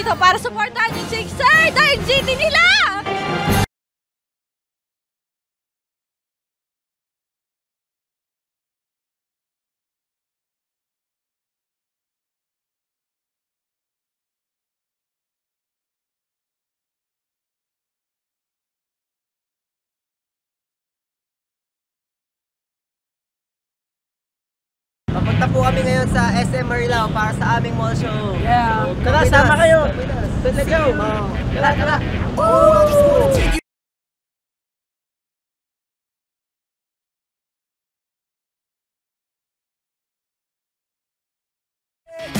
dito para supportahan yung Sixer dahil GT nila! Papunta po kami ngayon sa SM Marilao para sa aming mall show. Yeah. So, Tara, sama kayo. Let's go. Tara, tara.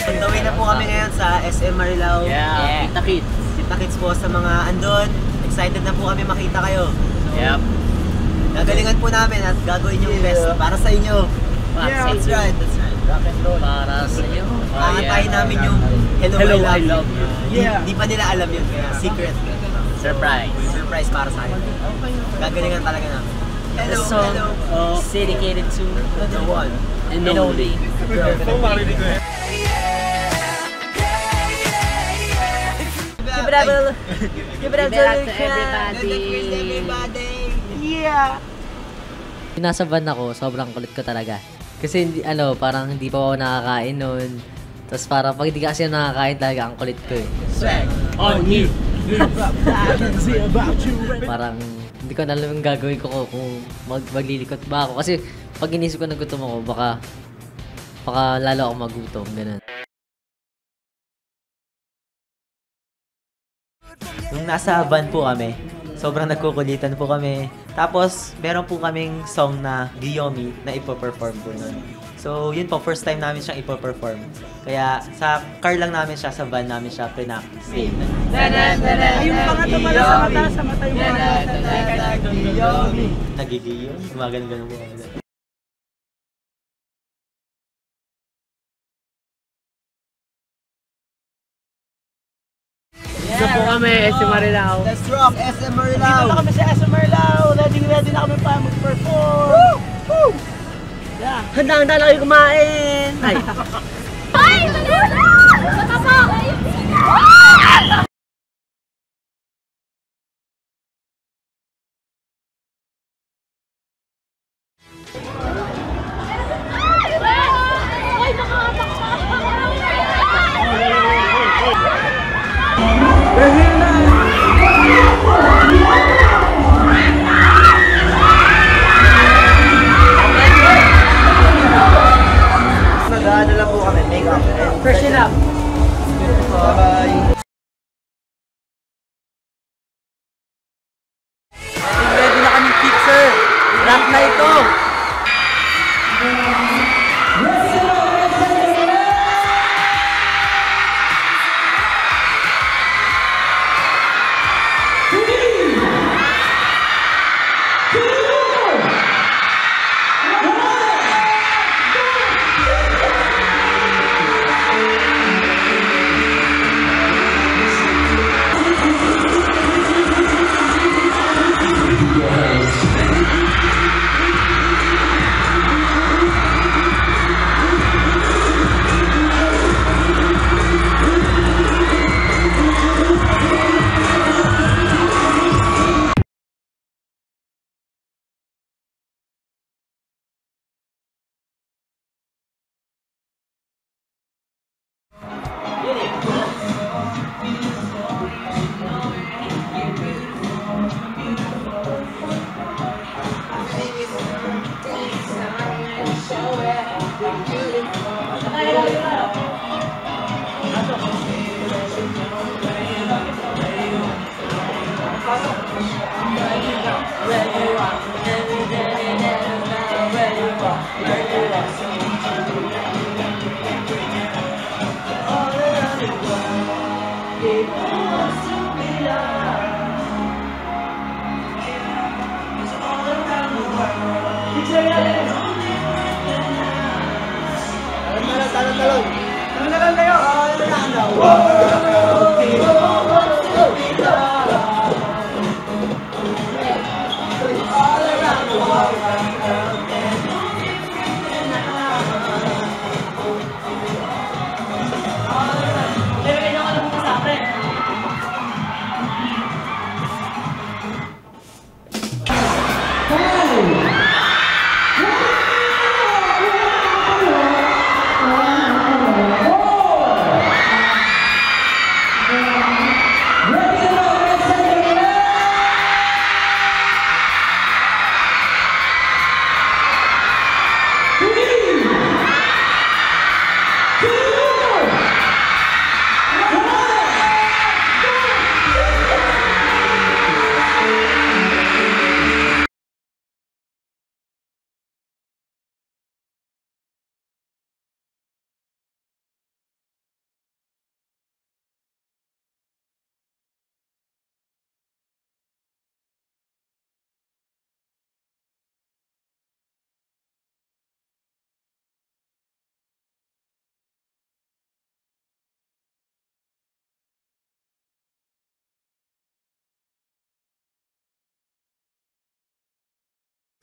On the way na po kami ngayon sa SM Marilao. Yeah. Kita Kids. Kita Kids po sa mga andon. Excited na po kami makita kayo. Yep. Gagalingan po namin at gagawin yung best para sa inyo. Yeah. That's right, that's right. Rock and roll. Para sa iyo. Aantayin namin yung Hello, I Love You. Yeah. Di pa nila alam yun, kaya secret. Surprise. Surprise para sa akin. Gagalingan talaga namin. Hello, The song hello. is dedicated to The one. and only. Give it up. Give it up to everybody. Yeah. Nasa van ako, sobrang kulit ko talaga. Kasi hindi, parang hindi pa ako nakakain noon. Tapos parang pag hindi ka kasi nakakain talaga, ang kulit ko eh. Swag on you. Parang hindi ko na alam yung gagawin ko kung maglilikot ba ako. Kasi pag inisip ko na gutom ako, baka lalo ako magutom, ganun. Nung nasa van po kami, sobrang nagkukulitan po kami. Tapos, meron po kaming song na Giyomi na ipo-perform po nun. So, yun po, first time namin siyang ipo-perform. Kaya, sa car lang namin siya, sa van namin siya pre-practice. Yung pangatlo pala sa mata yung mga Giyomi! Nagigiyon? Gumagano-gano po kami. Isa po kami, SM Marilao. Let's rock, SM Dito Marilao. na kami sa SM Marilao. Ready na kami pa mag-perform. Woo! Yeah. Handa na kayo kumain. Ay. Ay! Nag-ano lang po kami, make up. Freshen up. Bye-bye.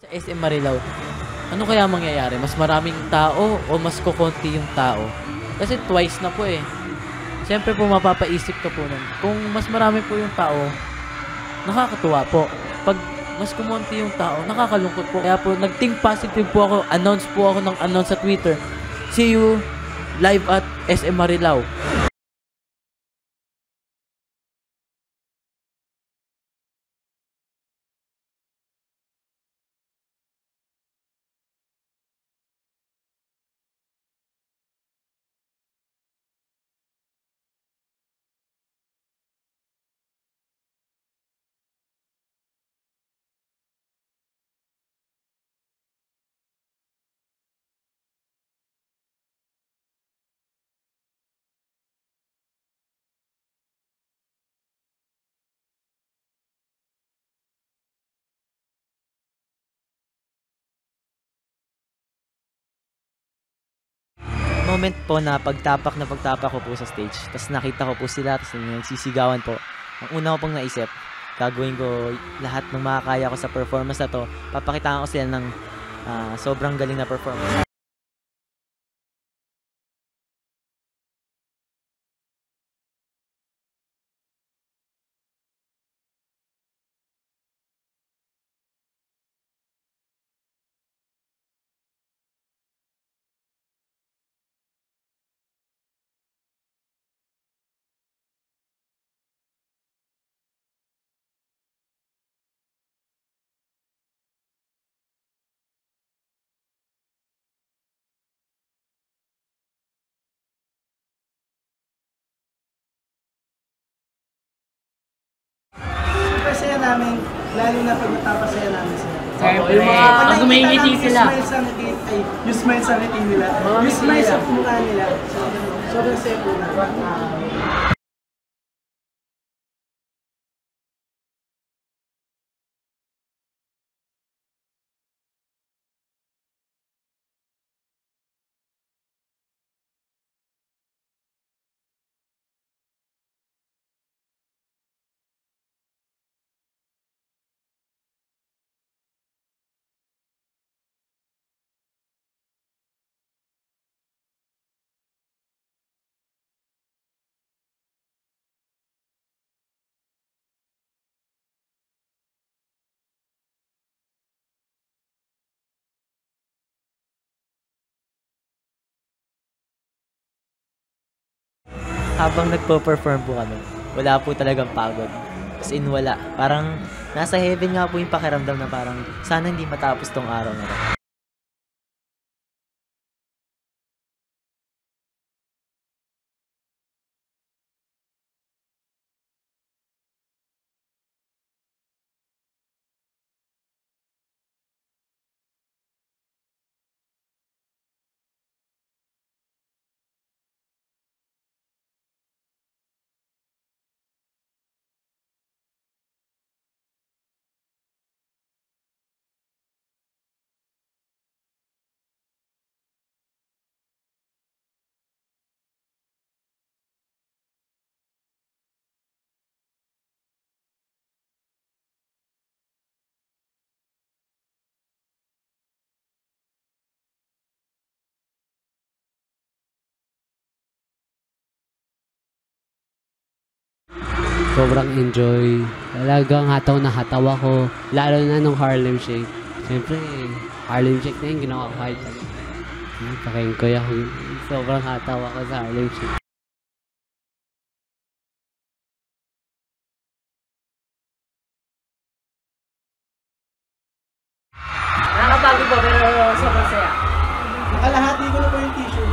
Sa SM Marilao, ano kaya mangyayari? Mas maraming tao o mas kukonti yung tao? Kasi twice na po eh. Siyempre po mapapaisip ka po nun. Kung mas marami po yung tao, nakakatuwa po. Pag mas kumonti yung tao, nakakalungkot po. Kaya po, nag-think positive po ako. Announce po ako ng announce sa Twitter. See you live at SM Marilao. Moment po na pagtapak ko po sa stage. Tapos nakita ko po sila, tapos nagsisigawan po. Ang una ko pong naisip, gagawin ko lahat ng makakaya ko sa performance na to. Papakitaan ko sila ng sobrang galing na performance. Pasaya namin, lalo na pag napapasaya namin sila. Yung mga pag gumingiti sila. Yung smile sa ngiti nila. Yung smile sa mukha nila. Sobrang saya po na. Habang nagpo-perform po kami, wala po talagang pagod. As in, wala. Parang nasa heaven nga po yung pakiramdam na parang sana hindi matapos tong araw na to. Sobrang enjoy. Talagang hataw na hataw ako. Lalo na nung Harlem Shake. Siyempre, Harlem Shake na yung ginawa ko kahit ano. Pakingkoy ako. Sobrang hataw ako sa Harlem Shake. Nakakapagod po pero sobrang saya. Nakalahati ko na po yung tissue.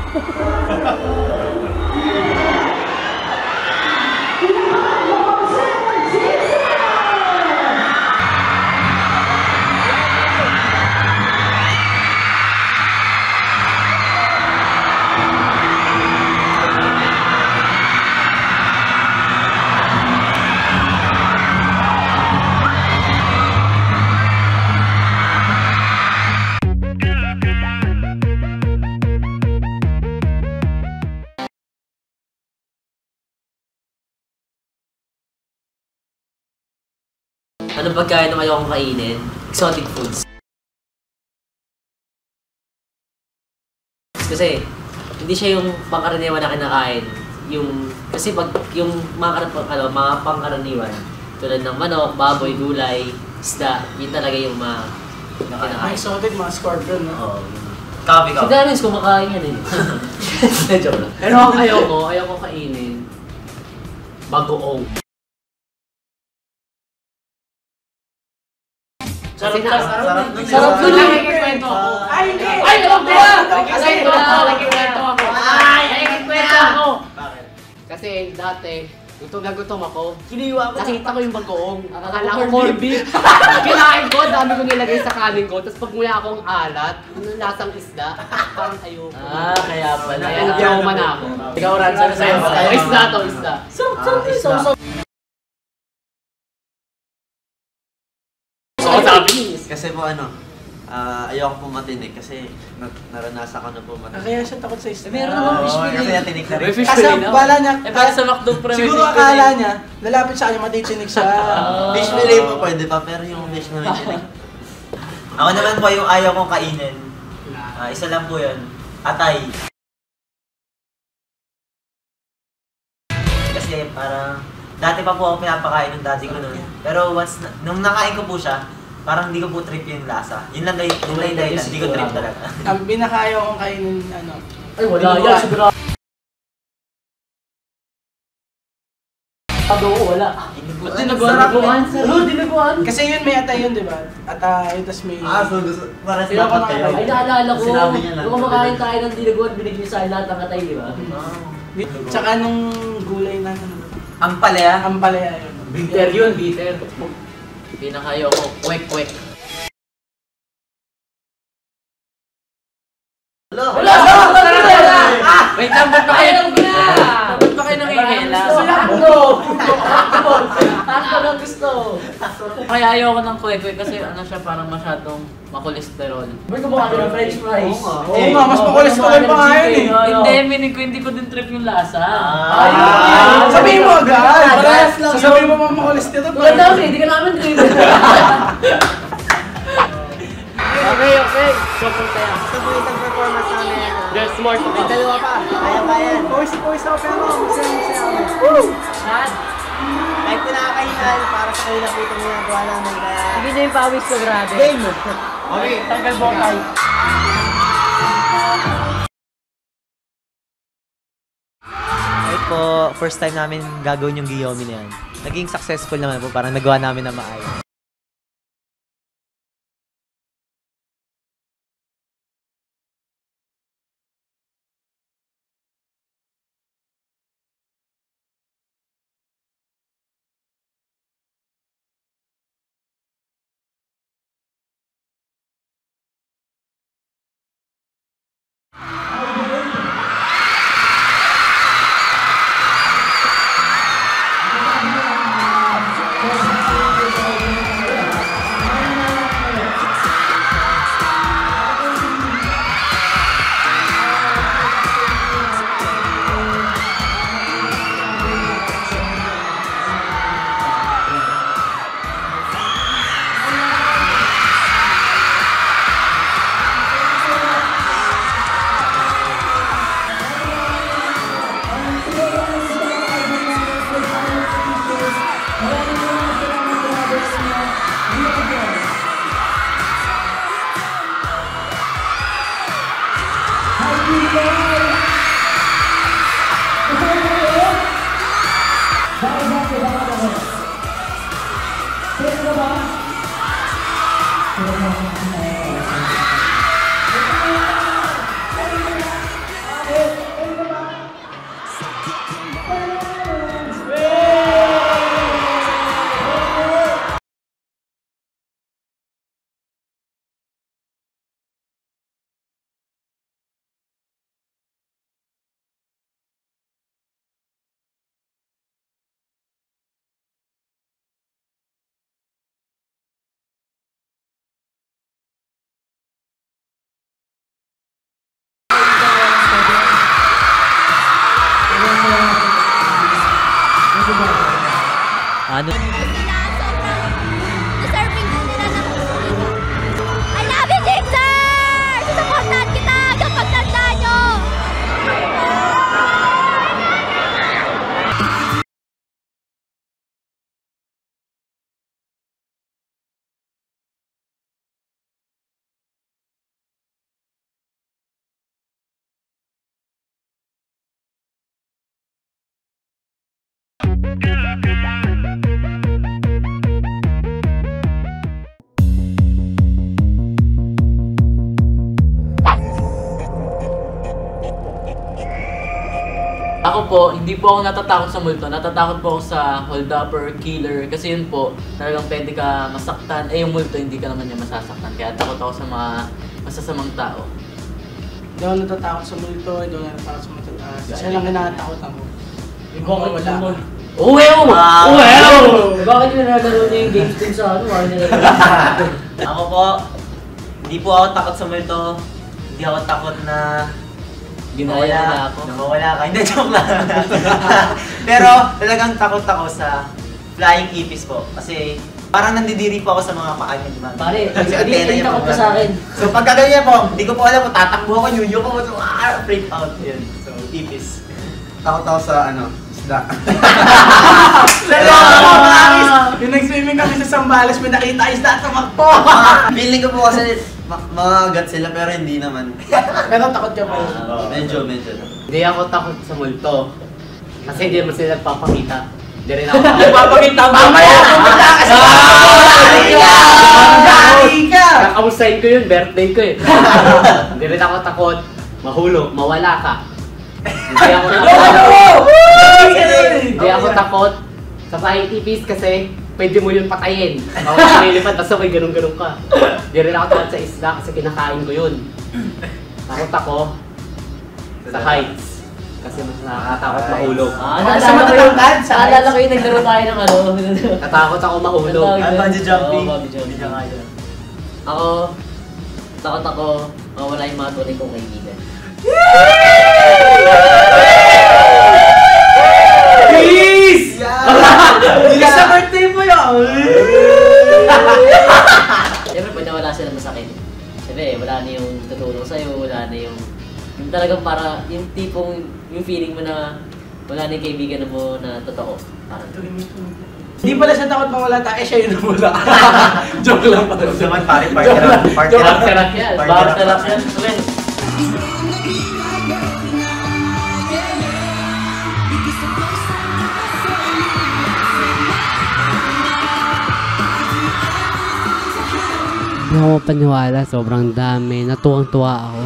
Ano pagkain na ayokong kainin? Exotic foods. Kasi, hindi siya yung pangkaraniwan na kinakain. Kasi pag yung mga pangkaraniwan, tulad ng manok, baboy, gulay, isda, yun talaga yung mga kinakain. Exotic, mga scorpion, no? Oo. Copy. Si Dennis, kumakain yan eh. Joke lang. Pero ang ayoko kainin. Bagoong. Sarap Sarap nun. Nakikikwento ako. Ay, hindi! Ay, alam ko na! Nakikikwento ako. Nakikikwento ako. Bakit? Kasi dati, gutom na gutom ako. Kiniwa ko. Nakita ko yung bagoong. Akala ko corned beef. Kinain ko, dami ko nilagay sa kanin ko. Tapos pag mula akong alat, yung lasang isda, parang ayoko. Kaya pala. Kaya nag-trauma na ako. Ikaw, Ransa, na sa'yo. Isda to, isda. Isda. Kasi po ayoko po matinik kasi naranasan ko na po matinik. Kaya siya takot sa isda. Meron naman fish fillet. Kasi natinik na rin. May fish Kasi fillet ang na. bala niya, Para sa McDo Premier siguro Fish akala fillet. niya, lalapit sa kanya, matitinig siya. Fish fillet po pwede pa, pero yung fish na may tinik. Ako naman po yung ayaw kong kainin. Isa lang po yun. Atay. Kasi parang, dati pa po ako pinapakain ng daddy ko noon. Pero nung nakain ko po siya, parang hindi ko po trip yung lasa. Yun lang dahilan, hindi ko trip talaga. Ang pinakayaw kong kainin, Ay, wala yan. Siguro. Wala. Dinuguan. Dinuguan. Kasi yun may atay yun, di ba? Atay, tas may... So parang Sino dapat ka kayo. Ay, naalala ko. Sinabi niya lang. Nung kumakain tayo ng dinuguan, binigyan sa lahat ng katay, di ba? Tsaka nung gulay na Ang palaya. ang palaya yun. Bitter yun, bitter. Pinakayo ko, kwek-kwek. Wala! Wait lang, ba't ba kayo nangihila? Ako lang gusto. Kaya ayoko ng kwek-kwek kasi siya parang masyadong makolesterol. May kumakain ng french fries. Oo nga, mas makolesterol pa nga yun eh. Hindi, meaning ko hindi ko din trip yung lasa. Sabihin mo agad! Parehas lang yun. Sasabihin mo mga makolesterol. Wala dami, hindi ka naman din. Okay. Sobrang saya. Ito po isang performance namin. There's more to come. Dalawa pa. Kaya. Pawis ako pero masaya ako. Kahit po nakakahinal, para sa kanila po itong ginagawa namin. Kaya... Hindi niya yung pawis ko, grabe. Game! Okay, Tanggal bokay. Right po, first time namin gagawin yung Giyomi na yan. Naging successful naman po, parang nagawa namin na maayos. Ano? Deserving din nila ng I love you, Jixer! Susuportahan kita hanggang pagtanda nyo! Ako po, hindi po ako natatakot sa multo. Natatakot po ako sa hold-upper, killer. Kasi yun po, talagang pwede ka masaktan. Eh yung multo, hindi ka naman niya masasaktan. Kaya takot ako sa mga masasamang tao. Hindi ako natatakot sa multo, hindi ako natatakot sa matataas. Kasi lang natatakot ako. Yung wala. Bakit yung nagano niya yung games din sa ano? Ako po, hindi po ako takot sa multo. Hindi ako takot na Ginaya na ako. Nawawala ka. Hindi, joke lang. Pero talagang takot ako sa flying ipis po. Kasi parang nandidiri po ako sa mga paa niya, diba? Pare, Kasi hindi antena niya takot po. ka sa akin. So pagka ganyan po, hindi ko po alam kung tatakbo ako, yuyo ko, so freak out. Yun. So, ipis. Takot ako sa isda. Yung nag-swimming kami sa Zambales, may nakita isda at tumakbo. Feeling ko po kasi mga gat sila pero hindi naman. Pero takot ka pa rin. Medyo. Hindi ako takot sa multo. Kasi hindi naman sila nagpapakita. Hindi rin ako takot. Nagpapakita mamaya! Kakamustahin ko yun, birthday ko eh. Hindi rin ako takot. Mahulog, mawala ka. Hindi ako takot. Hindi ako takot sa flying tipis kasi pwede mo yun patayin. Bawal ka nilipad, basta may ganun-ganun ka. Hindi rin ako takot sa isda kasi kinakain ko yun. Takot ako sa heights. Kasi mas nakakatakot mahulog. Naalala ko yung naglaro tayo ng ano. Natakot ako mahulog. Bungee jumping. Oo, bungee jumping. Ako, takot ako mawala yung mga tunay kong kaibigan. Please! Hindi sa birthday mo yun! Siyempre, pag nawala sila masakit. Siyempre, wala na yung tutulong sa'yo, wala na yung talagang para, yung tipong, yung feeling mo na wala na yung kaibigan mo na totoo. Parang Hindi pala siya takot mawala tayo, siya yun wala. Joke lang pala. Naman pare, party rock. Party rock. Sarap yan. Party Sarap rock. yan. Okay. Hindi ako paniwala, sobrang dami. Natuwang-tuwa ako.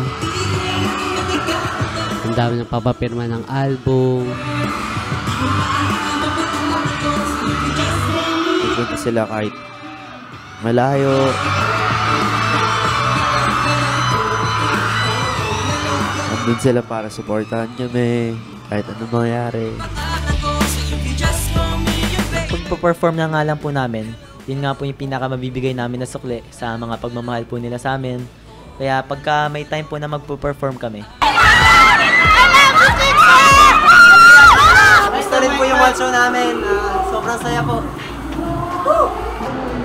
Ang dami ng papapirma ng album. Pupunta sila kahit malayo. Nandun sila para supportahan kami kahit anong mangyari. Pagpa-perform na nga lang po namin, yun nga po yung pinakamabibigay namin na sukli sa mga pagmamahal po nila sa amin. Kaya pagka may time po na magpo-perform kami. Basta rin po yung one show namin. Sobrang saya po.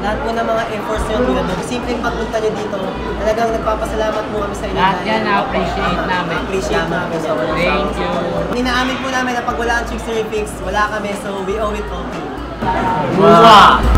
Lahat po ng mga efforts nyo tulad ng simpleng pagpunta nyo dito. Talagang nagpapasalamat po kami sa inyo. Lahat yan na-appreciate namin. Appreciate namin. Thank you. Inaamin po namin na pag wala ang Chicks Fix, wala kami. So we owe it all to you. Wow!